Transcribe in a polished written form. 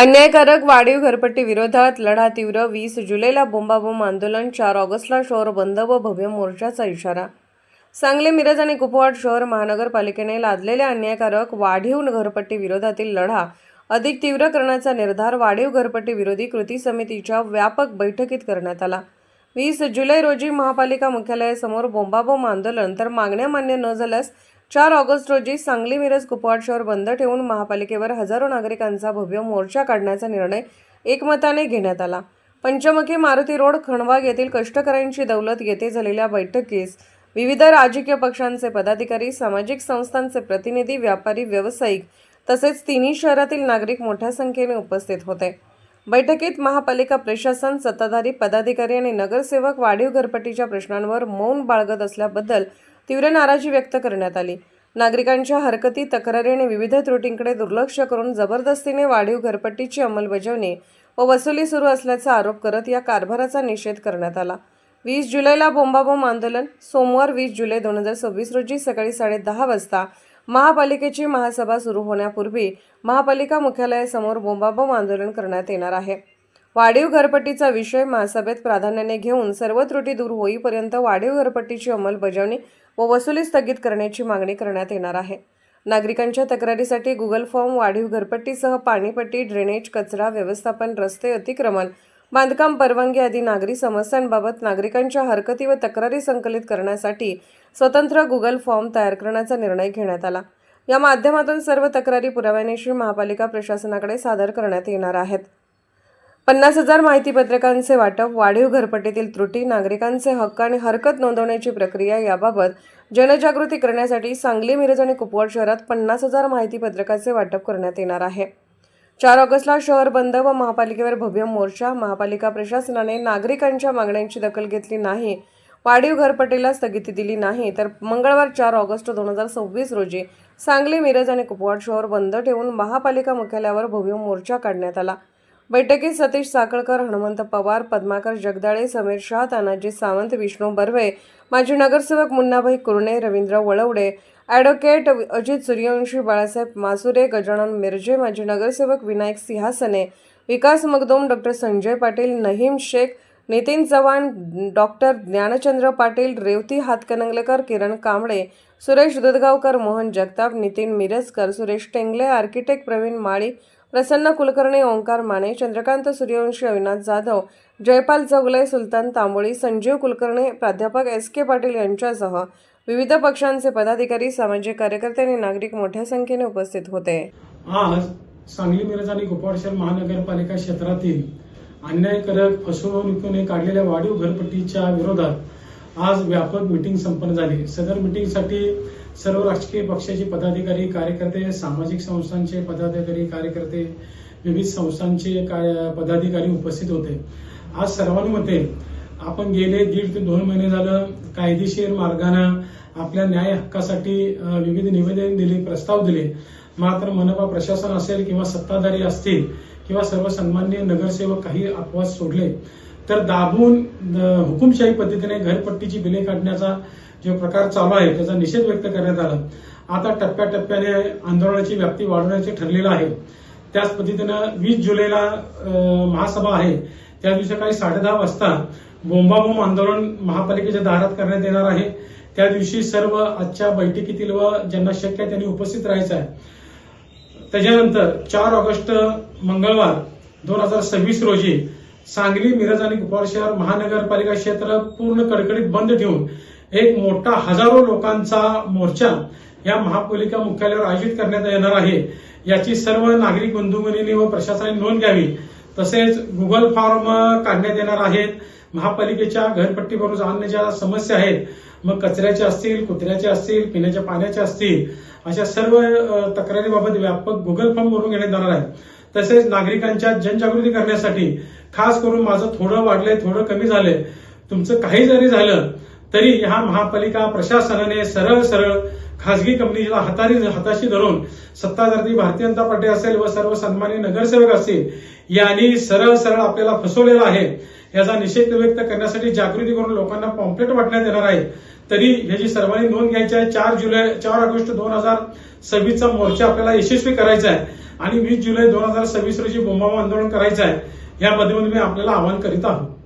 अन्यायकारक वाढीव घरपट्टी विरोधात लढा तीव्र 20 जुलैला बोंबाबोंब आंदोलन 4 ऑगस्टला शहर बंद व भव्य मोर्चाचा इशारा। सांगली, मिरज आणि कुपवाड शहर महानगरपालिकेने लादलेल्या अन्यायकारक वाढीव घरपट्टी विरोधातील लढा अधिक तीव्र करण्याचा निर्धार वाढीव घरपट्टी विरोधी कृती समितीच्या व्यापक बैठकीत करण्यात आला। 20 जुलै रोजी महापालिका मुख्यालयासमोर बोंबाबोंब आंदोलन तर मागण्या मान्य न झाल्यास 4 ऑगस्ट रोजी सांगली, मिरज, कुपवाड शहर बंद ठेवून महापालिकेवर हजारो नागरिकांचा भव्य मोर्चा काढण्याचा निर्णय एकमताने घेण्यात आला। पंचमुखी, मारुती रोड, खंडवाग येथील कष्टकऱ्यांची दौलत येथे झालेल्या बैठकीस विविध राजकीय पक्षांचे पदाधिकारी, सामाजिक संस्थांचे प्रतिनिधी, व्यापारी, व्यावसायिक तसेच तिन्ही शहरातील नागरिक मोठ्या संख्येने उपस्थित होते। बैठकीत महापालिका प्रशासन, सत्ताधारी, पदाधिकारी आणि नगरसेवक वाढीव घरपट्टीच्या प्रश्नांवर मौन बाळगत असल्याबद्दल तीव्र नाराजी व्यक्त करण्यात आली। नागरिकांच्या हरकती, तक्रारी आणि विविध त्रुटींकडे दुर्लक्ष करून जबरदस्तीने वाढीव घरपट्टीची अंमलबजावणी व वसुली सुरू असल्याचा आरोप करत या कारभाराचा निषेध करण्यात आला। 20 जुलैला बोंबाबोंब आंदोलन। सोमवार 20 जुलै 2026 रोजी सकाळी 10:30 वाजता महापालिकेची महासभा सुरू होण्यापूर्वी महापालिका मुख्यालयासमोर बोंबाबोंब आंदोलन करण्यात येणार आहे। वाढीव घरपट्टीचा विषय महासभेत प्राधान्याने घेऊन सर्व त्रुटी दूर होईपर्यंत वाढीव घरपट्टीची अंमलबजावणी व वसुली स्थगित करण्याची मागणी करण्यात येणार आहे। नागरिकांच्या तक्रारीसाठी गुगल फॉर्म, वाढीव घरपट्टीसह पाणीपट्टी, ड्रेनेज, कचरा व्यवस्थापन, रस्ते अतिक्रमण, बांधकाम परवानगी आदी नागरी समस्यांबाबत नागरिकांच्या हरकती व तक्रारी संकलित करण्यासाठी स्वतंत्र गुगल फॉर्म तयार करण्याचा निर्णय घेण्यात आला। या माध्यमातून सर्व तक्रारी पुराव्यानिशी महापालिका प्रशासनाकडे सादर करण्यात येणार आहेत। 50,000 माहितीपत्रकांचे वाटप, वाढीव घरपट्टीतील त्रुटी, नागरिकांचे हक्क आणि हरकत नोंदवण्याची प्रक्रिया याबाबत जनजागृती करण्यासाठी सांगली, मिरज आणि कुपवाड शहरात 50,000 माहितीपत्रकाचे वाटप करण्यात येणार आहे। 4 ऑगस्टला शहर बंद व महापालिकेवर भव्य मोर्चा। महापालिका प्रशासनाने नागरिकांच्या मागण्यांची दखल घेतली नाही, वाढीव घरपट्टीला स्थगिती दिली नाही, तर मंगळवार 4 ऑगस्ट 2026 रोजी सांगली, मिरज आणि कुपवाड शहर बंद ठेवून महापालिका मुख्यालयावर भव्य मोर्चा काढण्यात आला। बैठकीत सतीश साखळकर, हनुमंत पवार, पद्माकर जगदाळे, समीर शाह, तानाजी सावंत, विष्णू बर्वे, माजी नगरसेवक मुन्नाभाई कुरणे, रवींद्र वळवडे, ॲडव्होकेट अजित सूर्यवंशी, बाळासाहेब मासुरे, गजानन मिरजे, माजी नगरसेवक विनायक सिंहासने, विकास मगदूम, डॉक्टर संजय पाटील, नहीम शेख, नितीन चव्हाण, डॉक्टर ज्ञानचंद्र पाटील, रेवती हातकणंगलेकर, किरण कांबळे, सुरेश दुधगावकर, मोहन जगताप, नितीन मिरजकर, सुरेश टेंगले, आर्किटेक्ट प्रवीण माळी, प्रसन्न कुलकर्णी, ओंकार माने, चंद्रकांत सूर्यवंशी, अविनाश जाधव, जयपाल चौगले, सुलतान तांबोळी, संजीव कुलकर्णी, प्राध्यापक SK पाटील यांच्यासह विविध पक्षांचे पदाधिकारी, सामाजिक कार्यकर्ते आणि नागरिक मोठ्या संख्येने उपस्थित होते। आज सांगली, मिरज आणि कुपवाड शहर महानगरपालिका क्षेत्रातील अन्यायकारक फसवणुकीने काढलेल्या वाढीव घरपट्टीच्या विरोधात आज व्यापक मीटिंग संपन्न झाली। सदर मीटिंगसाठी सर्व राजकीय पक्षाचे पदाधिकारी, कार्यकर्ते, सामाजिक संस्थांचे पदाधिकारी, कार्यकर्ते, विविध संस्थांचे पदाधिकारी उपस्थित होते। आज सर्वांमध्ये आपण गेले 1.5 ते 2 महिने झालं कायदेशीर मार्गाने आपल्या न्याय हक्कासाठी विविध निवेदन दिले, प्रस्ताव दिले, मात्र मनपा प्रशासन असेल किंवा सत्ताधारी असतील किंवा सर्व सन्माननीय नगरसेवक काही अपवाद सोडले तर दाबून हुकुमशाही पद्धतीने घरपट्टीची बिले काढण्याचा जो प्रकार चालू आहे त्याचा निषेध व्यक्त करण्यात आला। आता टप्प्याटप्प्याने आंदोलनाची व्याप्ती वाढवण्याचे ठरलेलं आहे। त्याच पद्धतीनं 20 जुलैला महासभा आहे, त्या दिवशी सकाळी 10:30 वाजता बोंबाबोंब आंदोलन महापालिकेच्या दारात करण्यात येणार आहे। त्या दिवशी सर्व आजच्या बैठकीतील व ज्यांना शक्य आहे त्यांनी उपस्थित राहायचं आहे। त्याच्यानंतर 4 ऑगस्ट मंगळवार 2026 रोजी सांगली, मिरज आणि कुपवाड शहर महानगरपालिका क्षेत्र पूर्ण कडकडीत बंद ठेवून एक मोठा हजारो लोकांचा मोर्चा या महापालिका मुख्यालयावर आयोजित करण्यात येणार आहे। याची सर्व नागरिक बंधूभगिनी व प्रशासनाने नोंद घ्यावी। तसेच गुगल फॉर्म काढण्यात येणार आहेत। महापालिकेच्या घरपट्टीवरून आणण्याच्या समस्या आहेत, मग कचऱ्याच्या असतील, कुत्र्याच्या असतील, पिण्याच्या पाण्याच्या असतील, अशा सर्व तक्रारीबाबत व्यापक गुगल फॉर्म भरून घेण्यात येणार आहे। तसेच नागरिकांच्या जनजागृती करण्यासाठी खास करून माझं थोडं वाढलंय, थोडं कमी झालंय, तुमचं काही जरी झालं तरी ह्या महापालिका प्रशासनाने सरळ सरळ खासगी कंपनीला हाताशी धरून सत्ताधारी भारतीय जनता पार्टी असेल व सर्व सन्माननीय नगरसेवक असतील यांनी सरळ सरळ आपल्याला फसवलेलं आहे। याचा निषेध व्यक्त करण्यासाठी जागृती करून लोकांना पॉम्पलेट वाटण्यात येणार आहे। तरी ह्याची सर्वांनी नोंद घ्यायची आहे। 4 ऑगस्ट 2026 चा मोर्चा आपल्याला यशस्वी करायचा आहे आणि 20 जुलै 2026 रोजी बोंबाबोंब आंदोलन करायचं आहे. या पद्धतीने मी आपल्याला आवाहन करीत आहोत.